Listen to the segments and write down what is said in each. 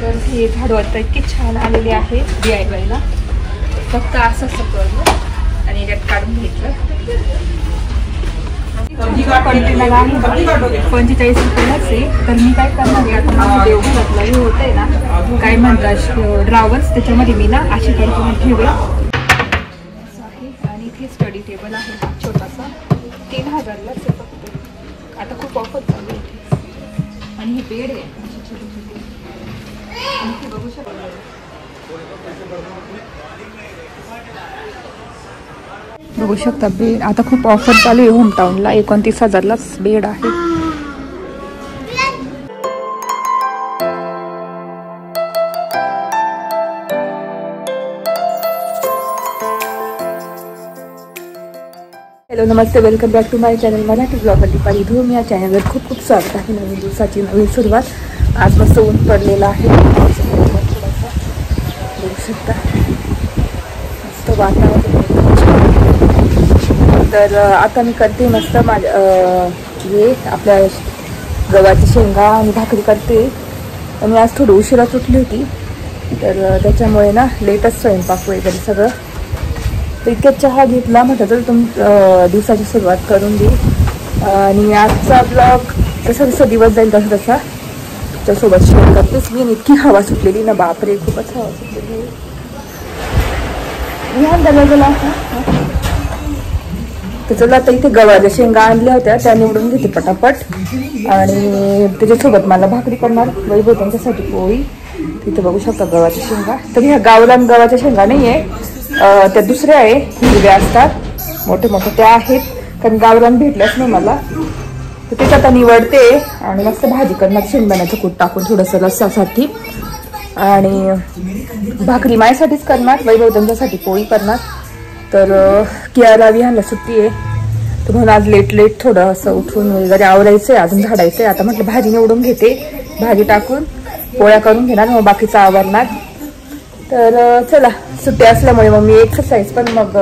तर हे झाडू आता इतकी छान आलेली आहे DIY ला. फक्त असं करून आणि यात काढून घ्यायचं. 45 रुपयालाच आहे. तर मी काय करणार आहे आता माझं देवघरातलं हे होत आहे ना काय म्हणतात ड्रावर्स, त्याच्यामध्ये मी ना अशी करून ठेवेल असं आहे. आणि इथे स्टडी टेबल आहे छोटासा 3000लाच आहे फक्त. आता खूप ऑफर चालू आहे. आणि हे बेड आहे बघू शकतो. बघू शकता बेड आता खूप ऑफर चालू आहे. होम टाऊनला 29,000लाच बेड आहे. हॅलो नमस्ते, welcome back to my channel Marathi blogger Deepali Dhoom. या चॅनलवर खूप खूप स्वागत आहे. नवीन दिवसाची नवीन सुरुवात. आज मस्त ऊन पडलेला आहे. थोडासा बघू शकता मस्त वातावरण. तर आता मी करते मस्त माझ्या हे आपल्या गव्हाची शेंगा आणि भाकरी करते. आणि आज थोडी उशिराच उठली होती तर त्याच्यामुळे ना लेटच स्वयंपाक वगैरे सगळं. तर इतक्यात चहा घेतला म्हटलं तर दिवसाची सुरुवात करून दे. आणि आजचा ब्लॉग जसा जसा दिवस जाईल तसा तसा त्याच्यासोबत शेअर करतेच मी. इतकी हवा सुटलेली ना बापरे, खूपच हवा सुटलेली. ह्या दरवाजाला तर चला आता इथे गव्हाच्या शेंगा आणल्या होत्या त्या निवडून घेते पटापट. आणि त्याच्यासोबत मला भाकरी करणार वैभव त्यांच्यासाठी पोळी. तिथे बघू शकता गव्हाच्या शेंगा. तर ह्या गावरान गव्हाच्या शेंगा नाही आहे, त्या दुसऱ्या आहे हिरव्या असतात मोठे मोठे त्या आहेत. कारण गावरान भेटल्याच नाही मला. तर ते आता निवडते आणि मस्त भाजी करणार शेंगदाण्याचं कूट टाकून थोडंसं रस्स्यासाठी. आणि भाकरी माझ्यासाठीच करणार, वैभव त्यांच्यासाठी पोळी करणार. तर कियाला विहानला सुट्टी आहे तर म्हणून आज लेट थोडं असं उठून वगैरे आवरायचं आहे, अजून झाडायचं आहे. आता म्हटलं भाजी निवडून घेते, भाजी टाकून पोळ्या करून घेणार, मग बाकीचं आवरणार. तर चला सुट्टी असल्यामुळे मग मी एक्सरसाइज पण मग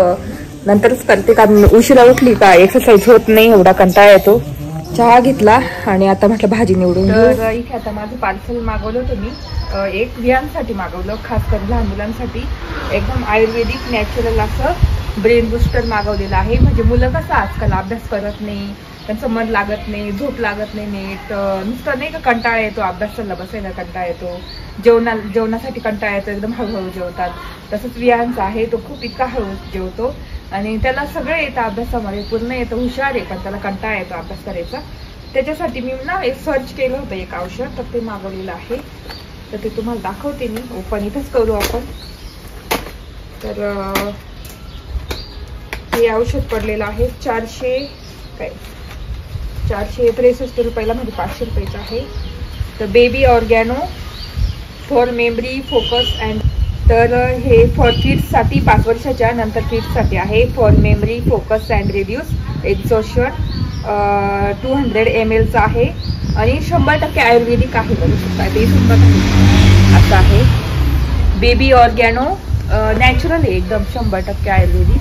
नंतरच करते, कारण उशिरा उठली का एक्सरसाइज होत नाही, एवढा कंटाळा येतो. चहा घेतला आणि आता म्हटलं भाजी निवडून. तर इथे आता माझं पार्सल मागवलं होतं मी, एक विहानसाठी मागवलं, खास करून लहान मुलांसाठी. एकदम आयुर्वेदिक नॅचरल असं ब्रेन बुस्टर मागवलेलं आहे. म्हणजे मुलं कसं आजकाल अभ्यास करत नाही, त्यांचं मन लागत नाही, झोप लागत नाही नीट, नुसतं नाही का कंटाळा येतो, अभ्यासाला बसायला कंटाळा येतो, जेवणासाठी कंटाळा येतो, एकदम हळूहळू जेवतात. तसंच विहानचा आहे, तो खूप इतका हळू जेवतो आणि त्याला सगळं येतं अभ्यासामध्ये, पूर्ण येतं, हुशार आहे, पण त्याला कंटाळा येतो अभ्यास करायचा. त्याच्यासाठी मी ना एक सर्च केलं होतं एक औषध, तर ते मागवलेलं आहे. तर ते तुम्हाला दाखवते मी, ओपन इथंच करू आपण. तर हे औषध पडलेलं आहे 463 रुपयाला, म्हणजे 500 रुपयाचं आहे. तर baby organo for memory focus and. तर हे फॉर किड्ससाठी 5 वर्षाच्या नंतर किड्ससाठी आहे. For memory focus and reduce exhaustion 200 ml आहे आणि 100% आयुर्वेदिक आहे. बघू शकता ते सुंदर असं आहे. बेबी ऑर्गॅनो नॅचरल आहे एकदम, 100% आयुर्वेदिक.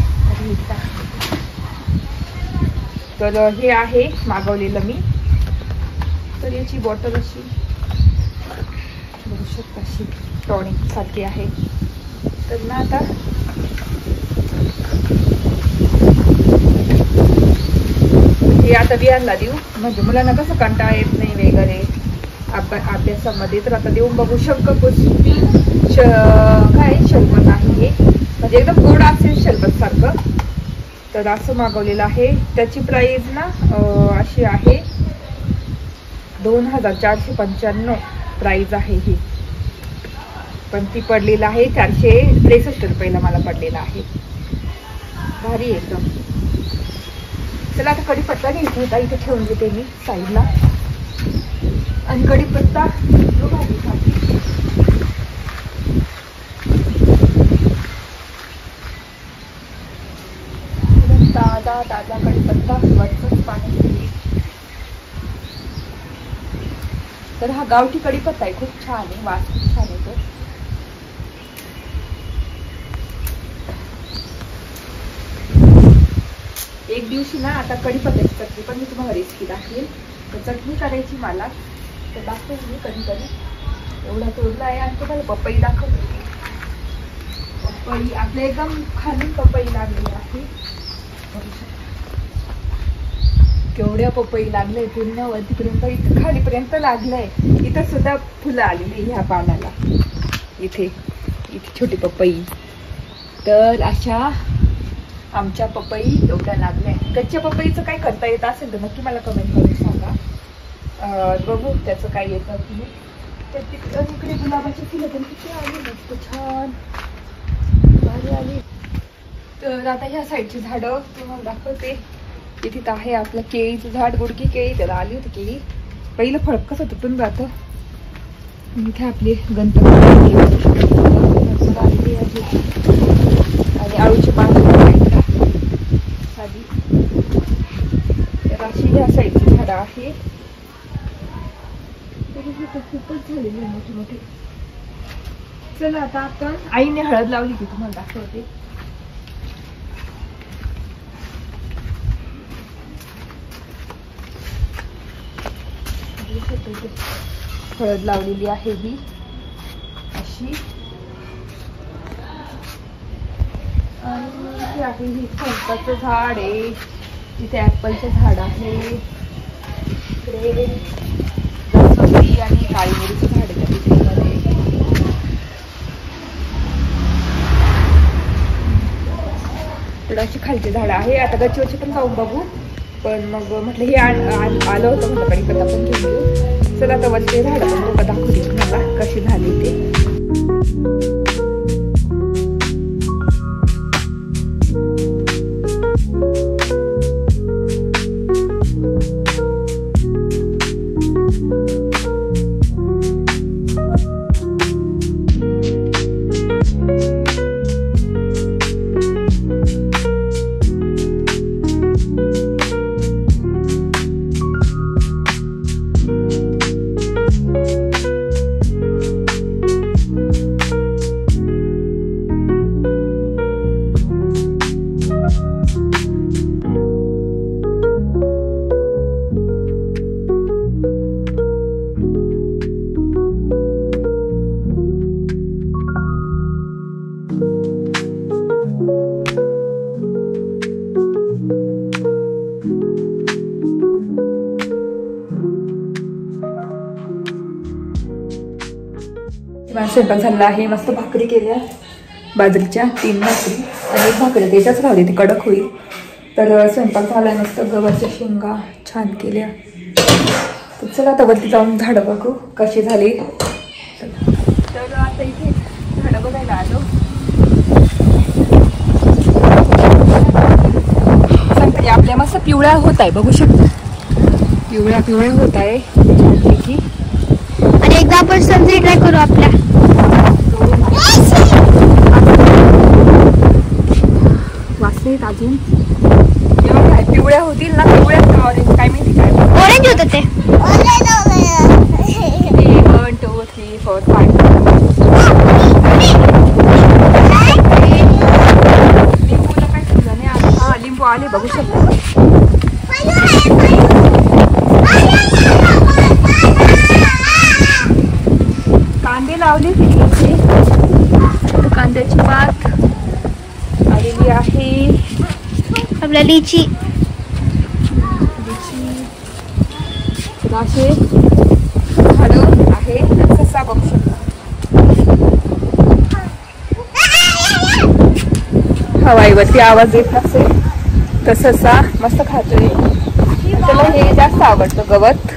तर हे आहे मागवलेलं मी. तर याची बॉटल अशी बघू शकता, अशी टॉनिक सारखी आहे. तर ना आता हे आता विहानला देऊ, म्हणजे मुलांना कसं कंटाळा येत नाही वगैरे अभ्यासामध्ये. तर आता देऊन बघू. शंकरपुष्पी काय शरबत आहे हे, म्हणजे एकदम गोड असेल शरबत सारखं. तर असं मागवलेलं आहे. त्याची प्राइस ना अशी आहे 2495 प्राइस आहे ही, पण ती पडलेलं आहे 463 रुपयाला मला पडलेला आहे. भारी एकदम. चला आता कढीपत्ता घ्यायचा होता, इथे ठेवून देते मी साईडला. आणि कढीपत्ता भाजीसाठी ताजा कढीपत्ता वरचंच पाणी. तर हा गावठी कढीपत्ता आहे, खूप छान आहे, वास खूप छान येतो. एक दिवशी ना आता कढीपत्त्याची चटणी पण मी तुम्हाला रेसिपी दाखवेल. तर चटणी करायची मला, तर दाखवेल मी कधी एवढा तोडला आहे. आणि तुम्हाला पपई दाखवते. पपई आपल्या एकदम खाली पपई लागलेली आहे. केवढ्या पपई लागलंय, पूर्ण वरतीपर्यंत इथं खालीपर्यंत लागलंय. इथं सुद्धा फुलं आलेली ह्या पानाला. इथे छोटी पपई. तर अशा आमच्या पपई एवढ्या लागल्या. कच्च्या पपईचं काय करता येत असेल तर नक्की मला कमेंट करून सांगा. बघू त्याचं काय येतं की. तर तिकडे गुलाबाची फुलं पण किती आली, मस्त छान भारी आली. तर आता ह्या साईडची झाडं तुम्हाला दाखवते. इथे आहे आपलं केळीचं झाड, गुडकी केळी, त्याला आली होती केळी. पहिलं फळ कसं तुटून जातं. इथे आपली गणपती आलेली आहे आणि आळूची पानं आली. तर अशी ह्या साईडची झाडं आहे. खूपच झालेली आहे मोठी मोठी. चला आता आपण आईने हळद लावली की तुम्हाला दाखवते. हळद लावलेली आहे ही अशी. आणि इथे आहे ही फणसाचं झाड आहे. इथे ऍपलचं झाड आहे. इकडे जास्वंदी आणि काळी मिरीचं झाड आहे. तर अशी खालची झाड आहे. आता गच्चीवरची पण जाऊन बघू. पण मग म्हटलं हे आलं होतं म्हटलं कढीपत्ता पण घेऊन घेऊ. चला आता वरचे झाडं पण लोक दाखवली तुम्हाला कशी झाली ते. स्वयंपाक झाला आहे. मस्त भाकरी केल्या बाजरीच्या, 3 भाकरी आणि 1 भाकरी त्याच्याच राहते, ती कडक होईल. तर स्वयंपाक झाला. मस्त गव्हाच्या शेंगा छान केल्या. तर चला आता वरती जाऊन झाडं बघू कशी झाली. तर आता इथे झाडं बघायला आलो. संत्री आपल्या मस्त पिवळ्या होत आहे, बघू शकता. पिवळ्या पिवळ्या होत आहे छानपैकी. आणि एकदा आपण संत्री ट्राय करू आपल्या. वाचले अजून काय पिवळ्या होतील ना. पिवळ्या ऑरेंज काय माहिती काय. ऑरेंज होतं ते. 1 2 3 4 5 लिंबूला काय समजा नाही आलं. हा लिंबू आले बघू शकता. कांदे लावले तिथे. कांद्याची पात आलेली आहे. आपल्या लिची असे झाडं आहे. ससा बघू शकता. हवाईवरती आवाज येत असेल तर ससा मस्त खातोय. त्याला हे जास्त आवडतं गवत.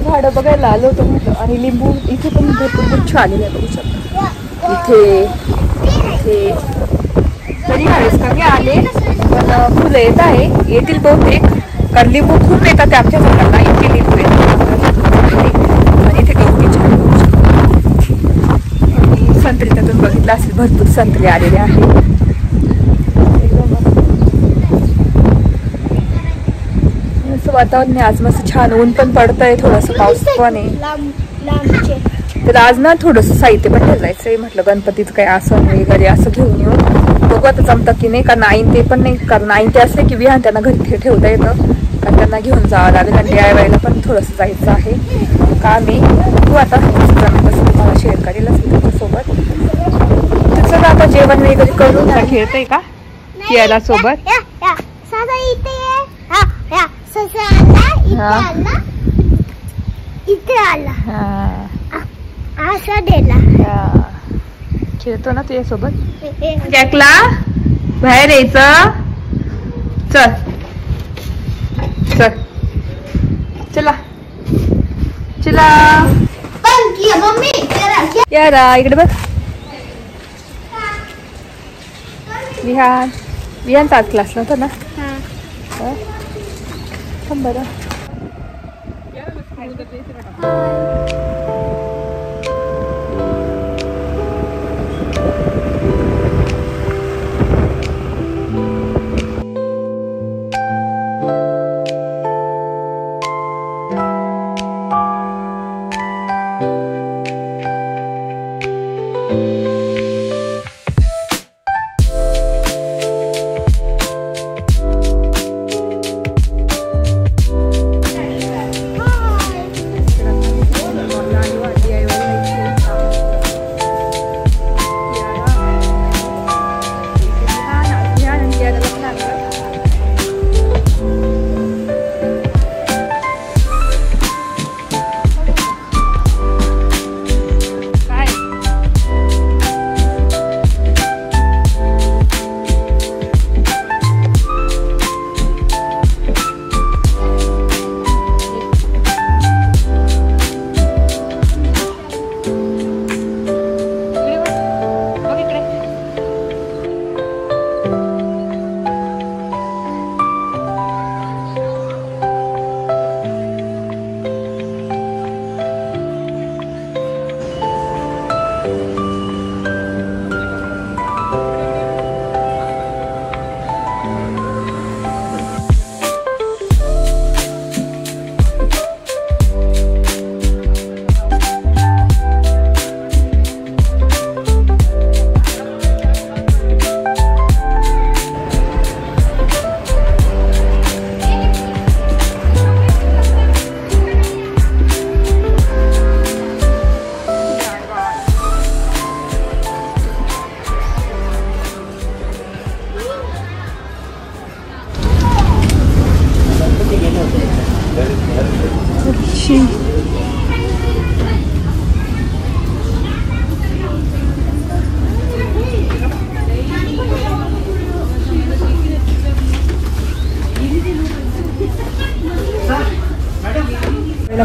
झाडं बघायला आलो होतो म्हटलं. आणि लिंबू इथे पण भरपूर गुच्छ आलेले आहे बघू शकता. इथे तरी ह्यावेळेस कमी आले पण फुलं येत आहे. येतील बहुतेक, कारण लिंबू खूप येतात ते आमच्या झाडाला. इथे लिंबू येतात. आणि इथे गवती छान बघू शकता. आणि संत्री त्यातून बघितलं असेल भरपूर संत्री आलेले आहे. वातावरण आज मस्त छान. ऊन पण पडतंय, थोडंसं पाऊस पण आहे. तर आज ना थोडंसं साहित्य पण ठेवायचंय. म्हटलं गणपतीचं काही आसन वगैरे असं घेऊन येऊ. बघू आता जमतं की नाही, कारण आईन ते पण नाही, कारण आईन ते असले की विहान त्यांना घरी ठेवता येतं, कारण त्यांना घेऊन जावं लागेल आणि DIYला पण थोडंसं जायचं आहे काम आहे. बघू आता जमतं तुम्हाला शेअर करेलच मी त्याच्यासोबत. तर चला आता जेवण वगैरे करून खेळतंय का कियाला सोबत. खेळतो ना तुझ्यासोबत. जॅकला बाहेर यायचं. चल चल चला चला. यारा इकडे बघ. विहानचा आज क्लास नव्हता ना. थांब बरं.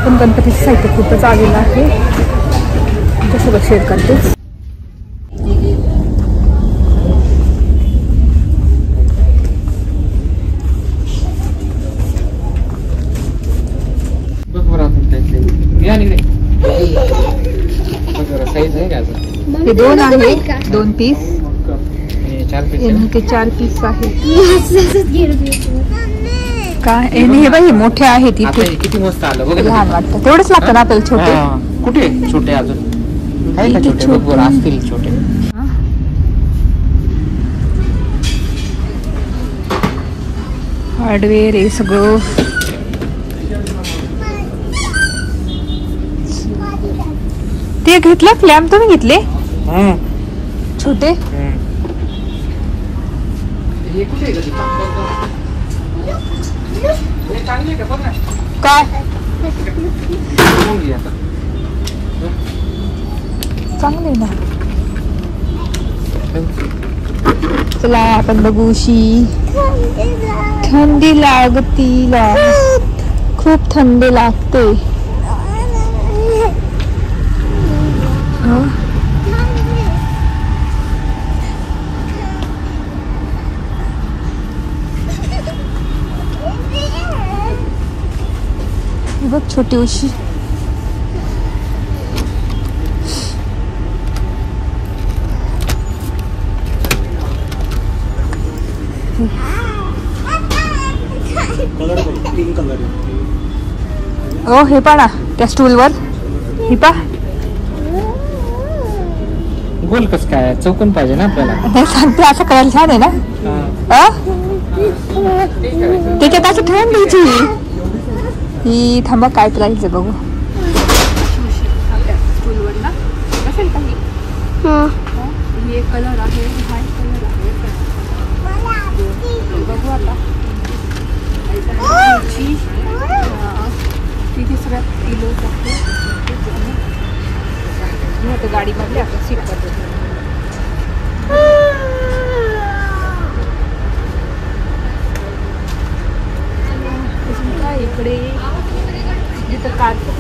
पण गणपतीचं साहित्य खूपच आलेलं आहे, त्यासोबत शेअर करते. हे 2 आहे, 2 पीस. ते 4 पीस आहे. काय हे बाई मोठे आहेत इथे. किती मस्त आलं बघ. लहान वाटतं तेवढंच लागतं ना आपल्याला छोटे. कुठे छोटे अजून आहे का छोटे? बघ असतील छोटे. हार्डवेअर हे सगळं. ते घेतलं क्लॅम्प तुम्ही घेतले छोटे. काय चांगले ना. चला आपण बघूशी. थंडी लागतीला, खूप थंडी लागते. बघ छोटी उशी. ओ हे पहा त्या स्टूलवर. हे पहा गोल कस काय चौकन पाहिजे ना आपल्याला. ते सांगते असं करायला छान आहे ना. हा. त्याच्यात असं ठेवून द्यायची ही. थांबा काय प्राईज आहे बघू. स्कूलवर ना असेल काही हे कलर आहे, व्हाईट कलर आहे. बघू आता तिथे सगळ्यात किलो आता गाडीमधले आपण सीट करतो. इकडे जिथं कारचं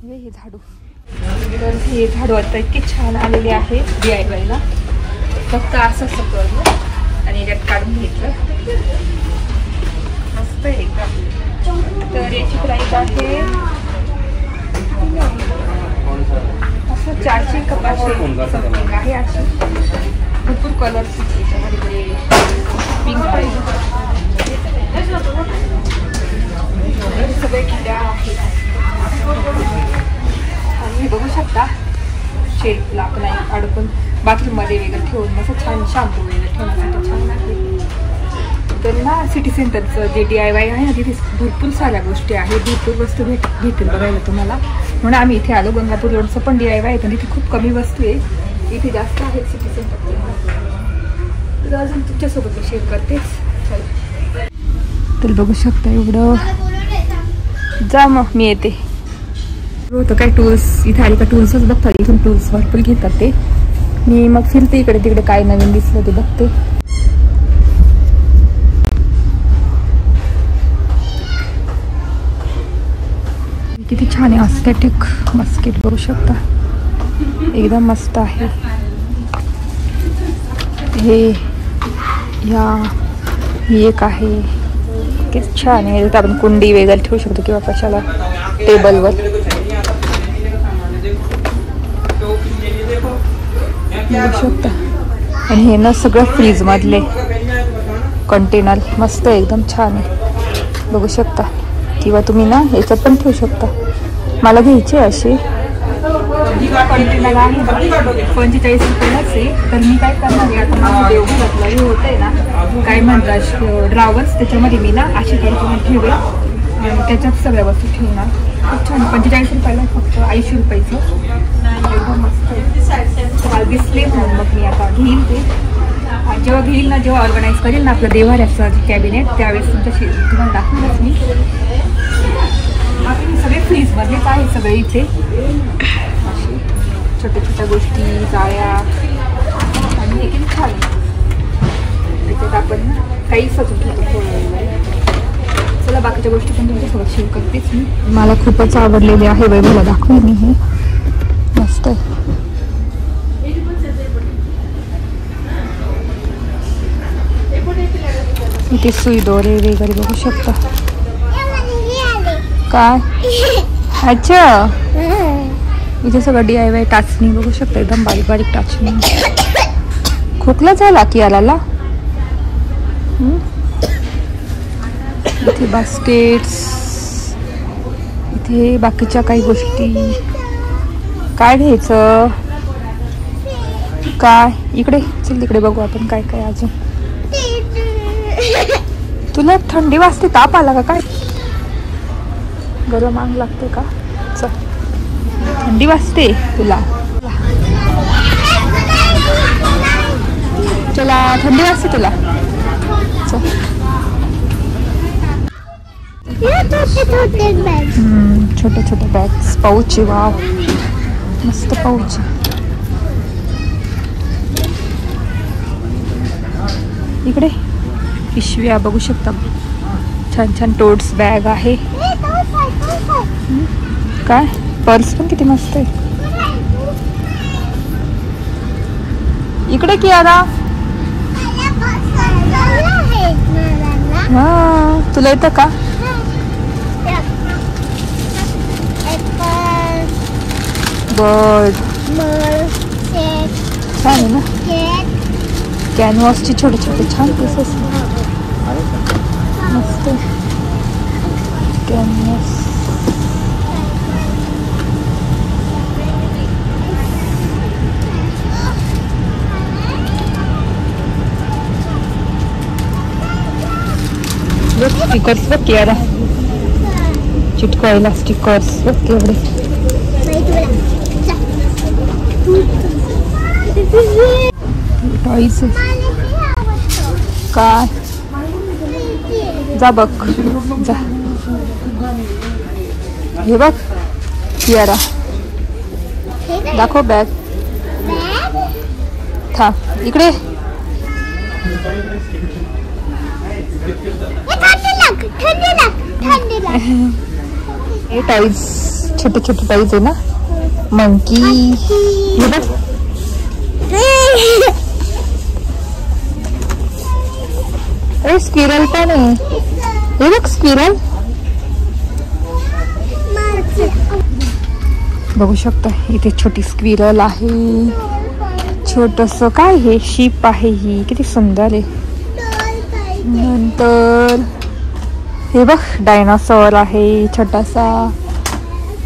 हे झाडू. तर हे झाडू आता इतके छान आलेले आहे DIY ला. फक्त असं करून आणि याच्यात काढून घ्यायचं. मस्त आहे एकदम. तर याची प्राईस आहे असं 400 का 500 समथिंग आहे. अशी भरपूर कलर्स याच्यामध्ये. पिंक पाहिजे सगळे किड्या आहेत. आणि बघू शकता शेपला आपण अडकून बाथरूममध्ये वगैरे ठेवून मस्त छान शॅम्पू वगैरे ठेवण्यासाठी छान आहे. तर ना सिटी सेंटरचं जे DIY आहे ना तिथे भरपूर साऱ्या गोष्टी आहेत. भरपूर वस्तू भेटेल बघायला तुम्हाला. म्हणून आम्ही इथे आलो. गंगापूर रोडचं पण DIY आहे पण तिथे खूप कमी वस्तू आहे. इथे जास्त आहेत सिटी सेंटरचे. तर अजून तुमच्यासोबत मी शेअर करतेच. तर बघू शकता एवढं. जा मग मी येते. होतं काय टूल्स इथे आले का टूल्सच बघतात. इथून टूल्स भरपूर घेतात ते. मी मग फिरते इकडे तिकडे काय नवीन दिसलं ते बघते. किती छान आहे एस्थेटिक बास्केट बघू शकता. एकदम मस्त आहे हे. ही एक आहे किती छान आहे. आपण कुंडी वगैरे ठेवू शकतो किंवा कशाला टेबलवर. बघू शकता. आणि हे ना सगळं फ्रीज मधले कंटेनर मस्त एकदम छान आहे बघू शकता. किंवा तुम्ही ना याच्यात पण ठेवू शकता. मला घ्यायचे असे कंटेनर आहे 45 रुपयालाच आहे. तर मी काय करणार आहे आता माझं देवघरातलं हे होतं आहे ना काय म्हणतात ड्रावर्स त्याच्यामध्ये मी ना अशी कंटेनर ठेवेल आणि त्याच्यात सगळ्या वस्तू ठेवणार. खूप छान 45 रुपयाला फक्त 80 रुपयाचं एकदम मस्त आहे. मला दिसले म्हणून मग मी आता घेईल ते. जेव्हा घेईल ना जेव्हा ऑर्गनाईज करेल ना आपलं देवाऱ्याचं कॅबिनेट त्यावेळेस तुमच्याशी तुम्हाला दाखवूनच मी. बाकी सगळे फ्रीजमधलेच आहे सगळे इथे. छोट्या छोट्या गोष्टी जाळ्या आणि हे किती छान. त्याच्यात आपण काही सजून ठेवतो थोडं वगैरे. चला बाकीच्या गोष्टी पण तुमच्यासोबत शेअर करतेच मी. मला खूपच आवडलेले आहे वैभवला दाखवेल मी. हे मस्त आहे. इथे सुई दोरे वगैरे बघू शकता. काय अच्छा इथे सगळं DIY टाचणी बघू शकता. एकदम बारीक बारीक टाचणी. खोकला झाला की याला. इथे बास्केट्स. इथे बाकीच्या काही गोष्टी. काय घ्यायचं काय इकडे चल तिकडे बघू आपण काय काय अजून. तुला थंडी वाजते ताप आला का काय. गरम आंग लागते का. चल थंडी वाजते तुला. चला थंडी वाजते तुला. चल छोटे छोटे बॅग्स पाऊच. वाव मस्त पाऊच. इकडे पिशव्या बघू शकता. छान छान टोट्स बॅग आहे. काय पर्स पण किती मस्त आहे. इकडे की आता हा तुला येतं का. बर्ड छान आहे ना. कॅनव्हासचे छोटे छोटे छान पीसेस मस्त. कॅनव्हास स्टिकर्स बघ कियारा, चिटकवायला स्टिकर्स बघ केवढे. टॉईज काय जा बघ जा. हे बघ कियारा दाखव बॅग. था इकडे हे टाईज छोटे छोटे टाईज आहे ना. मंकी हे बघ स्क्विरल पण आहे. हे बघ स्क्विरल बघू शकता. इथे छोटी स्क्विरल आहे. छोटस काय हे शीप आहे. ही किती सुंदर आहे. नंतर हे बघ डायनासोर आहे छोटासा.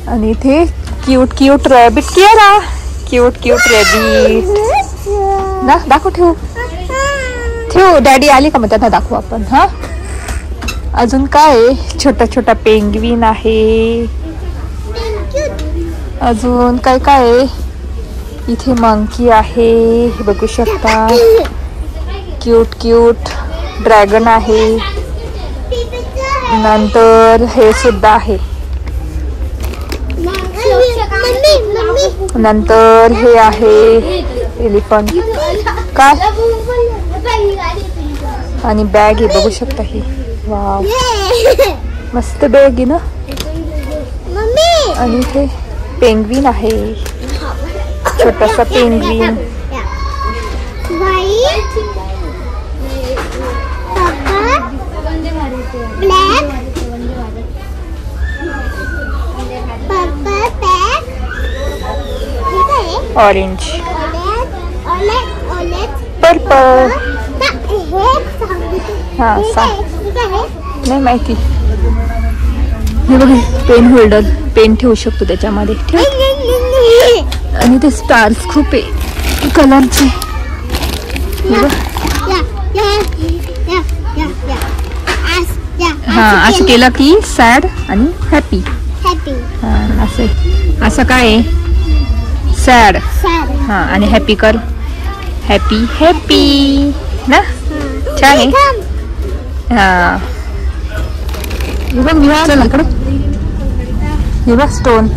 आणि इथे cute cute rabbit Kiara. Cute cute rabbit ना दाखव. ठेव ठेव. डॅडी आली का मग त्यांना दाखवू आपण. हा अजून काय छोटा छोटा पेंग्विन आहे. अजून काय काय इथे मंकी आहे. हे बघू शकता. क्यूट क्यूट ड्रॅगन आहे. नंतर हे सुद्धा आहे. नंतर हे आहे एलिफंट काय. आणि बॅग आहे बघू शकता. ही वाव मस्त बॅग आहे ना. आणि इथे पेंग्विन आहे. छोटासा पेंग्विन. Orange purple. हा सांग नाही माहिती. हे बघ पेन होल्डर. पेन ठेवू शकतो त्याच्यामध्ये. आणि ते स्टार्स खूप आहे कलरचे. हा असं केलं की सॅड आणि हॅपी. हा असं असं काय आहे सॅड. हा आणि हॅपी कर. हॅपी हॅपी ना. छान आहे. हा हे बघ चल इकडे. हे बघ स्टोन.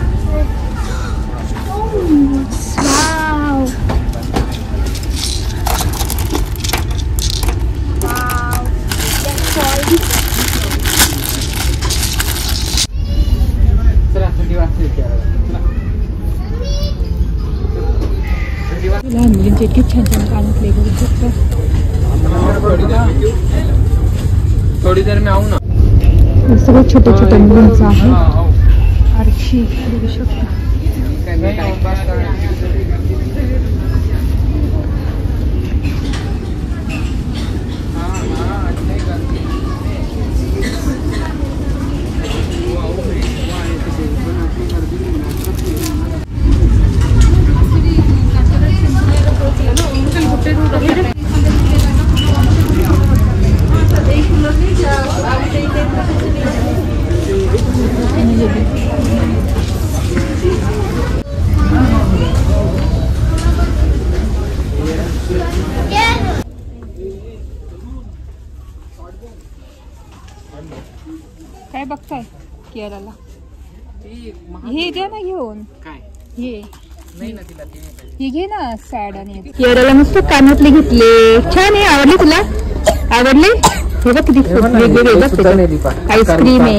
लहान मुलींचे इतके छान छान कानातले बघू शकतो. थोडी देर में आऊ ना. सगळं छोट्या छोट्या मुलींचं आहे. आरक्षी बघू शकता. काय बघताय केरळला. हे द्या ना घेऊन. हे हे घे ना सॅड. आणि केरळला मस्त कानातले घेतले. छान आहे. आवडले तुला. आवडले. हे बघ किती वेगवेगळे. आईस्क्रीम आहे.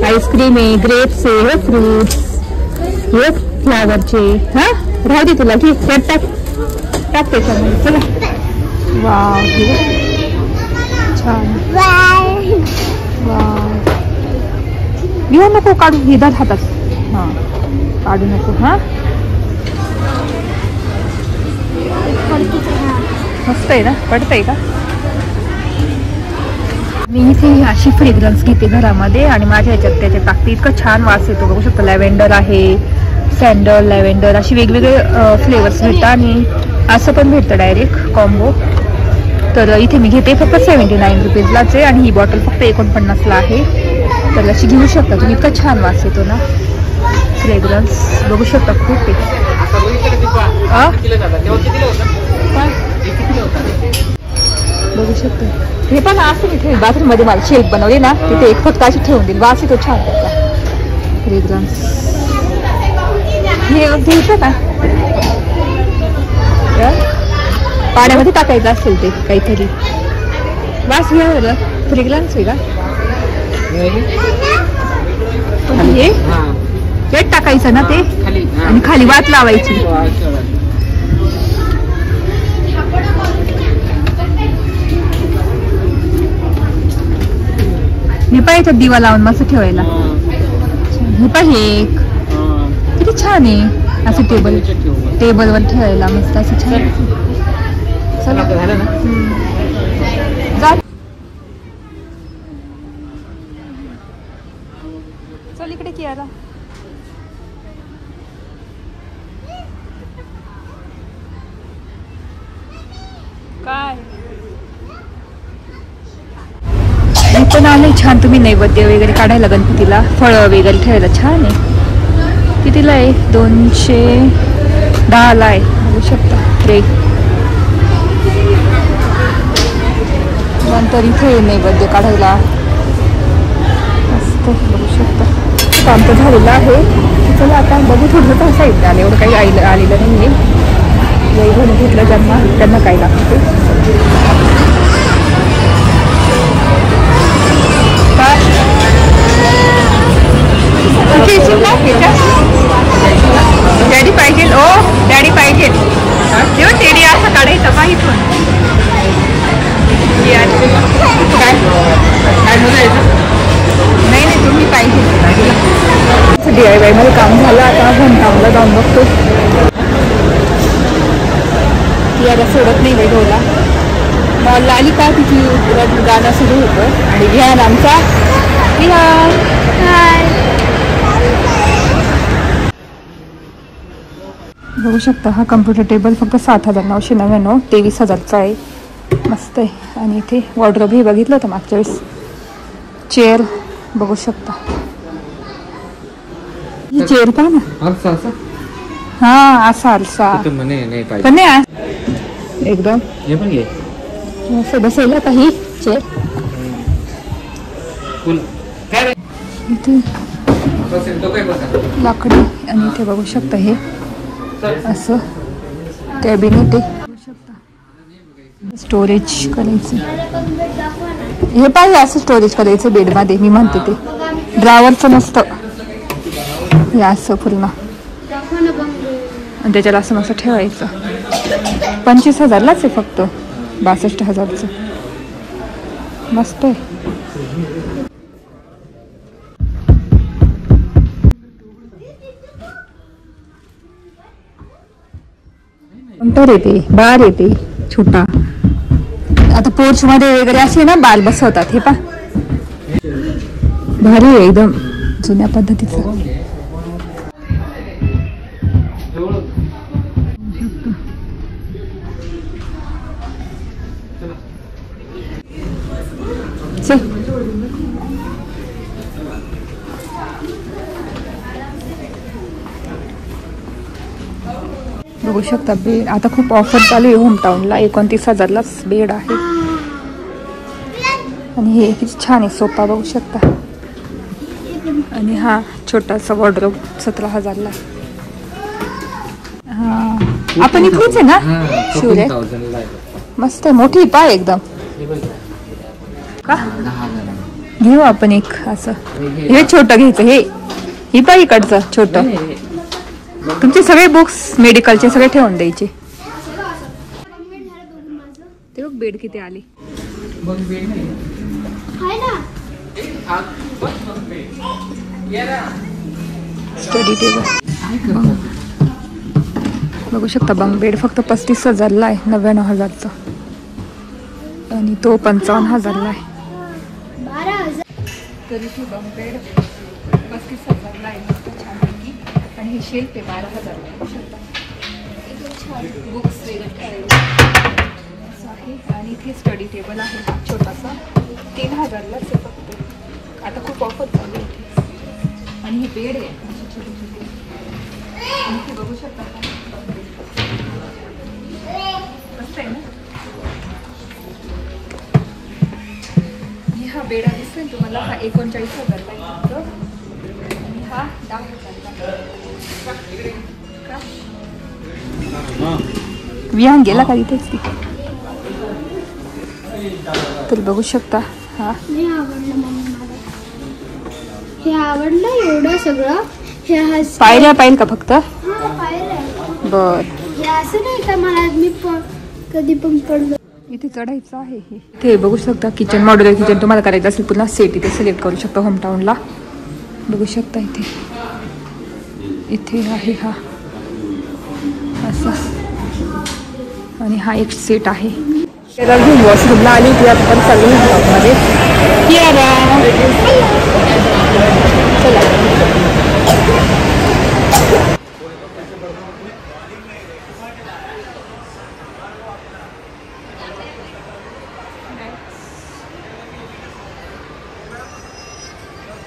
आईस्क्रीम आहे. ग्रेप्स आहे. हे फ्रूट्स. हे फ्लावरचे. हा राहू दे तुला. घे टाक टाक त्याच्यामध्ये. चला वाव छान. घेऊ नको काढू. हिदार हातात. हा काढू नको. हा मस्त आहे ना. पडतंय का. मी इथे अशी फ्रेग्रन्स घेते घरामध्ये आणि माझ्या ह्याच्यात त्याच्या टाकते. इतकं छान वास येतो बघू शकतो. लॅव्हेंडर आहे. सॅन्डल लॅव्हेंडर अशी वेगवेगळे फ्लेवर्स भेटतात. आणि असं पण भेटतं डायरेक्ट कॉम्बो. तर इथे मी घेते फक्त 79 रुपीजलाच आहे आणि ही बॉटल फक्त 49ला आहे. तर अशी घेऊ शकता तुम्ही. इतका छान वास येतो ना, फ्रेग्रन्स बघू शकता. खूप आहे. बघू शकतो. हे पण असं मी ठेवली बाथरूम मध्ये, मला शेल्फ बनवली ना तिथे एक फक्त अशी ठेवून दिली. वास येतो छान त्याचा फ्रेग्रन्स. हे घ्यायचं का, पाण्यामध्ये टाकायचं असेल ते काहीतरी. वास घ्या, फ्रेग्रन्स आहे का हे? पेट टाकायचं ना ते आणि खाली वात लावायची. हे पाहिजे दिवा लावून मस्त ठेवायला. हे पाहिजे एक किती छान आहे असं टेबलवर ठेवायला मस्त असं छान. चला चल इकडे कियारा. काय पण आले छान. तुम्ही नैवेद्य वगैरे काढायला गणपतीला फळं वगैरे ठेवायला छान आहे. कितीला आहे? 210ला आहे. बघू शकता ट्रे. नंतर इथे नैवेद्य काढायला मस्त बघू शकता. काम तर झालेलं आहे. चला आता बघू थोडं काय साईडला आलं. एवढं काही आलेलं नाही आहे. वैभवने घेतलं त्यांना काय लागतं डॅडी पाहिजे. ओ डॅडी पाहिजे. तेव्हा टेडी असं काढायचं पाहिजे पण नाही तुम्ही पाहिजे. DIY मध्ये काम झालं. आता होमटाऊनला जाऊन बघतो. ती आता सोडत नाही वैभवला. मॉलला आली का तिची गाणं सुरू होतं आणि विहान आमचा बघू शकता. हा कम्प्युटर टेबल फक्त 7,999 23,000चा आहे. मस्त आहे. आणि इथे वॉर्डरोब हे बघितलं होतं मागच्या वेळेस. चेअर बघू शकता. ही चेअर पहा ना. हा असा आरसा पण नाही एकदम मस्त बसेल आता ही चेअर. इथे लाकडी आणि इथे बघू शकता हे असं कॅबिनेट आहे. स्टोरेज करायचं. हे पाहिजे असं स्टोरेज करायचं बेडमध्ये. मी म्हणते ते ड्रावरचं नसतं हे असं पूर्ण आणि त्याच्याला असं मस्त ठेवायचं. 25,000लाच आहे फक्त. 62,000चं मस्त आहे. काउंटर येते, बार येते छोटा. आता पोर्च मध्ये वगैरे असे ना बाल बसवतात. हे पा भारी आहे एकदम जुन्या पद्धतीचं. बघू शकता बेड. आता खूप ऑफर चालू आहे होमटाऊनला. 29,000लाच बेड आहे. आणि हे किती छान आहे सोफा बघू शकता. आणि हा छोटासा वॉर्डरोब 17,000ला. हा आपण इथेच आहे ना शिवरे. मस्त आहे. मोठी पाय एकदम का घेऊ आपण एक असं. हे छोटं घ्यायचं. ही पाय इकडचं छोटं. तुमचे सगळे बुक्स मेडिकलचे सगळे ठेवून द्यायचे. ते बघ बेड किती आले. स्टडी टेबल बघू शकता. बंक बेड फक्त 35,000ला आहे. 99,000चा आणि तो 55,000ला आहे. तरी ती बंक बेड 35,000ला आहे. मस्त छानपैकी. आणि हे शेल्फ आहे 12,000ला. बघू शकता. एकदम छान बुक्स वगैरे ठेवायला. आहे आणि इथे स्टडी टेबल आहे छोटासा, 3000लाच आहे फक्त. आता खूप ऑफर चालू आहे इथे. आणि हे बेड आहे असे छोटे छोटे, आणि इथे बघू शकता का मस्त आहे ना. आणि हा बेड दिसतोय तुम्हाला, हा 39,000ला आहे फक्त, आणि हा 10,000ला. विहान गेला का इथेच ती, तर बघू शकता. हा हे आवडलं मम्मी मला, हे आवडलं एवढं सगळं. हे पायऱ्या पाहिजे का फक्त? पायऱ्या. बर, हे असं नाही का मला मी कधी पण पडलो. इथे चढायचं आहे. हे इथे बघू शकता किचन, मॉड्युलर किचन. तुम्हाला करायचं असेल पुन्हा सेट इथे सिलेक्ट करू शकता होम टाऊनला. बघू शकता इथे इथे आहे हा असा, आणि हा एक सेट आहे. त्याला घेऊन वॉशरूमला आली होती, आता पण चालू मध्ये.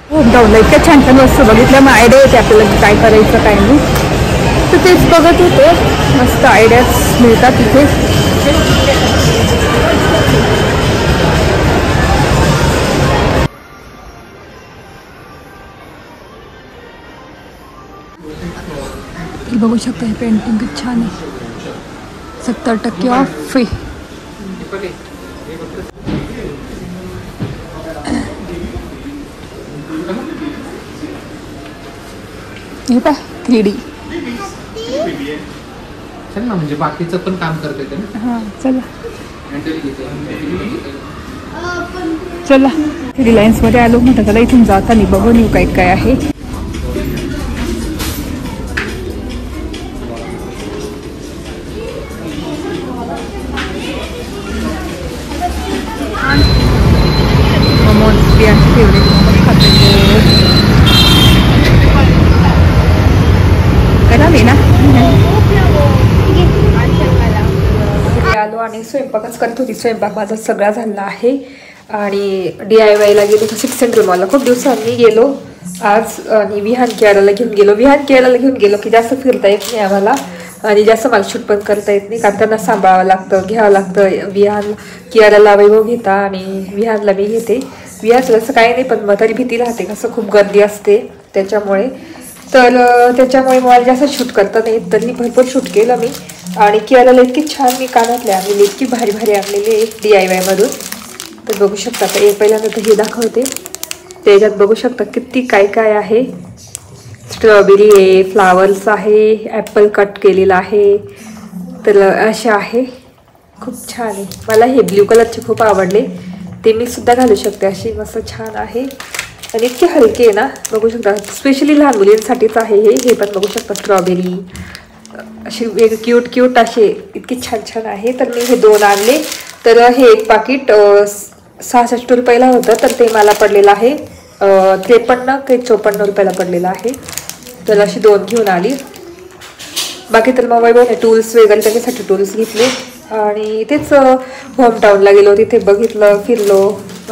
होम टाऊनला इतक्या छान छान वस्तू बघितल्या, मग आयडिया येते आपल्याला काय करायचं काय नाही. तर तेच बघत होते, मस्त आयडियाज मिळतात तिथे. बघू शकता हे पेंटिंग किती छान आहे. 70% ऑफ आहे. हे पाय 3D. चल ना, म्हणजे बाकीचं पण काम करते ते ना. हां चला चला, रिलायन्समध्ये आलो म्हटलं चला इथून जाताना बघून येऊ काय काय आहे. मोमोज बियांचे फेवरेट मोमोज खाते करा ना. आलो आणि स्वयंपाकच करत होती. स्वयंपाक माझा सगळा झाला आहे. आणि DIYला गेलो तर 6 सेंट्रल मॉलला खूप दिवसांनी गेलो आज. आणि विहान केरळला घेऊन गेलो की जास्त फिरता येत नाही आम्हाला, आणि जास्त मला शूट पण करता येत नाही, कारण त्यांना सांभाळावं लागतं, घ्यावं लागतं. विहान केरळला वैभव घेता आणि विहानला मी घेते. विहानचं असं काही नाही, पण मग तरी भीती राहते, कसं खूप गर्दी असते त्याच्यामुळे. तर त्याच्यामुळे मला जास्त शूट करता नाही, तरी भरपूर शूट केलं मी. आणि केरळला इतकी छान मी कानातले आणलेली, इतकी भारी भारी आणलेली आहे DIYमधून. तर बघू शकता का, एक पहिल्यांदा तर हे दाखवते. त्याच्यात बघू शकता किती काय काय आहे. स्ट्रॉबेरी आहे, फ्लावर्स आहे, ॲपल कट केलेला आहे, तर असे आहे. खूप छान आहे. मला हे ब्ल्यू कलरचे खूप आवडले, ते मी सुद्धा घालू शकते. अशी मस्त छान आहे आणि इतके हलके आहे ना. बघू शकता, स्पेशली लहान मुलींसाठीच आहे हे. पण बघू शकता स्ट्रॉबेरी असे वेगळे क्यूट क्यूट असे इतके छान छान आहे. तर मी हे 2 आणले. तर हे एक पाकिट 66 रुपयाला होतं, तर ते मला पडलेलं आहे 53 ते 54 रुपयाला पडलेलं आहे. तर अशी 2 घेऊन आली. बाकी तर मग वैभवने टूल्स वगैरे त्याच्यासाठी टूल्स घेतले. आणि तेच होम टाऊनला गेलो, तिथे बघितलं, फिरलो,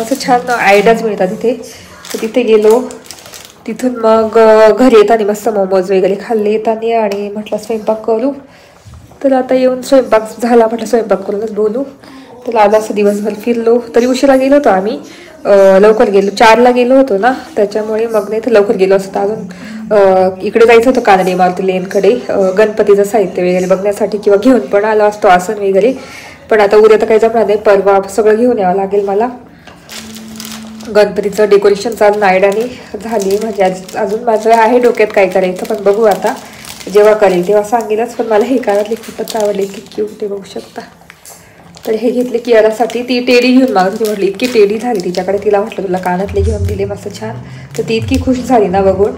असं छान आयडियाज मिळतात तिथे. तर तिथे गेलो. तिथून मग घरी येताना मस्त मोमोज वगैरे खाल्ले येताना, आणि म्हटलं स्वयंपाक करू. तर आता येऊन स्वयंपाक झाला, म्हटलं स्वयंपाक करूनच बोलू. तर आज असं दिवसभर फिरलो. तरी उशिरा गेलो होतो आम्ही, लवकर गेलो, 4ला गेलो होतो ना, त्याच्यामुळे मग नाही तर लवकर गेलो असतं. अजून इकडे जायचं होतं कानडी मारुती लेनकडे, गणपतीचं साहित्य वगैरे बघण्यासाठी, किंवा घेऊन पण आलो असतो आसन वगैरे. पण आता उद्या तर काही जमणार नाही, परवा सगळं घेऊन यावं लागेल मला. गणपतीचं डेकोरेशनचा अजून आयडियाने झाली, म्हणजे अजून माझं आहे डोक्यात काय करायचं, पण बघू आता जेव्हा करेल तेव्हा सांगेलच. पण मला हे कानातले खूपच आवडले, की क्यूट ते बघू शकता. तर हे घेतले कियारासाठी. ती टेडी घेऊन मागत होती, म्हटली इतकी टेडी झाली तिच्याकडे, तिला म्हटलं तुला कानातले घेऊन दिले मस्त छान. तर ती इतकी खुश झाली ना बघून.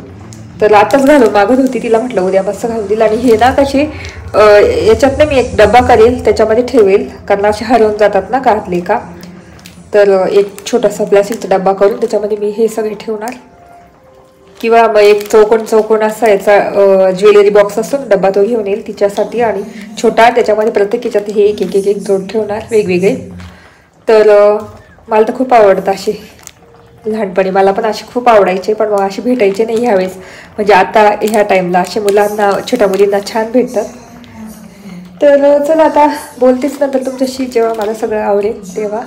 तर आताच घालून मागत होती, तिला म्हटलं उद्या मस्त घालून दिलं. आणि हे ना कसे याच्यातनं मी एक डब्बा करेल, त्याच्यामध्ये ठेवेल, कारण असे हरवून जातात ना कानातले का. तर एक छोटासा प्लास्टिकचा डब्बा करून त्याच्यामध्ये मी हे सगळे ठेवणार. किंवा मग एक चौकोन असा याचा ज्वेलरी बॉक्स असतो ना डब्बा, तो घेऊन येईल तिच्यासाठी. आणि छोटा, त्याच्यामध्ये प्रत्येक याच्यात हे एक जोड ठेवणार वेगवेगळे. तर मला तर खूप आवडतं असे. लहानपणी मला पण असे खूप आवडायचे, पण मग असे भेटायचे नाही ह्यावेळेस. म्हणजे आता ह्या टाईमला असे मुलांना, छोट्या मुलींना छान भेटतात. तर चला आता बोलतेच नंतर तुमच्याशी जेव्हा मला सगळं आवडेल तेव्हा.